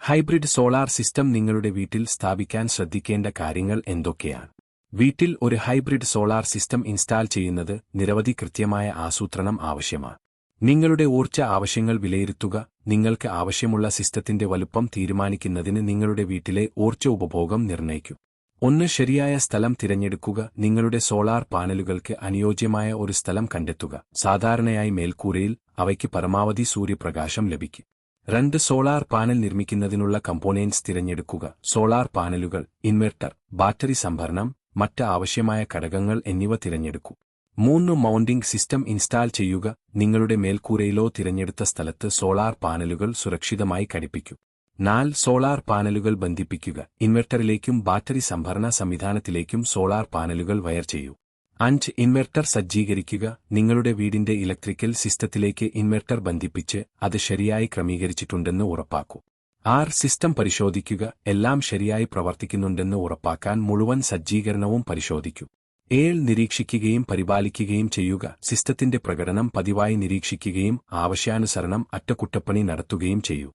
Hybrid solar system നിങ്ങളുടെ വീട്ടിൽ സ്ഥാപിക്കാൻ ശ്രദ്ധിക്കേണ്ട കാര്യങ്ങൾ എന്തൊക്കെയാണ്? വീട്ടിൽ ഒരു ഹൈബ്രിഡ് സോളാർ സിസ്റ്റം ഇൻസ്റ്റാൾ ചെയ്യുന്നത് നിരവധി കൃത്യമായ ആസൂത്രണം ആവശ്യമാണ്. നിങ്ങളുടെ ഊർജ്ജ ആവശ്യങ്ങൾ വിലയിരുത്തുക. നിങ്ങൾക്ക് ആവശ്യമുള്ള സിസ്റ്റത്തിന്റെ വലുപ്പം തീരുമാനിക്കുന്നതിന് നിങ്ങളുടെ വീട്ടിലെ ഊർജ്ജ ഉപഭോഗം നിർണ്ണയിക്കൂ. ശരിയായ സ്ഥലം തിരഞ്ഞെടുക്കുക. നിങ്ങളുടെ സോളാർ പാനലുകൾക്ക് അനുയോജ്യമായ ഒരു സ്ഥലം കണ്ടെത്തുക. സാധാരണയായി മേൽക്കൂരയിൽ അവയ്ക്ക് പരമാവധി സൂര്യപ്രകാശം ലഭിക്കും. 2 സോളാർ പാനൽ നിർമ്മിക്കുന്നതിനുള്ള കമ്പോണന്റ്സ് തിരഞ്ഞെടുക്കുക. സോളാർ പാനലുകൾ, ഇൻവെർട്ടർ, ബാറ്ററി സംഭരണം, മറ്റ് ആവശ്യമായ ഘടകങ്ങൾ എന്നിവ തിരഞ്ഞെടുക്കൂ. 3 മൗണ്ടിംഗ് സിസ്റ്റം ഇൻസ്റ്റാൾ ചെയ്യുക. നിങ്ങളുടെ മേൽക്കൂരയിലോ തിരഞ്ഞെടുത്ത സ്ഥലത്ത് സോളാർ പാനലുകൾ സുരക്ഷിതമായി ഘടിപ്പിക്കൂ. 4 സോളാർ പാനലുകൾ ബന്ധിപ്പിക്കുക. ഇൻവെർട്ടറിലേക്കും ബാറ്ററി സംഭരണ സംവിധാനത്തിലേക്കും സോളാർ പാനലുകൾ വയർ ചെയ്യൂ. 5 ഇൻവെർട്ടർ സജ്ജീകരിക്കുക. നിങ്ങളുടെ വീടിന്റെ ഇലക്ട്രിക്കൽ സിസ്റ്റത്തിലേക്ക് ഇൻവെർട്ടർ ബന്ധിപ്പിച്ച് അത് ശരിയായി ക്രമീകരിച്ചിട്ടുണ്ടെന്ന് ഉറപ്പാക്കൂ. 6 സിസ്റ്റം പരിശോധിക്കുക. എല്ലാം ശരിയായി പ്രവർത്തിക്കുന്നുണ്ടെന്ന് ഉറപ്പാക്കാൻ മുഴുവൻ സജ്ജീകരണവും പരിശോധിക്കൂ. 7 നിരീക്ഷിക്കുകയും പരിപാലിക്കുകയും ചെയ്യുക. സിസ്റ്റത്തിന്റെ പ്രകടനം പതിവായി നിരീക്ഷിക്കുകയും ആവശ്യാനുസരണം അറ്റകുറ്റപ്പണി നടത്തുകയും ചെയ്യൂ.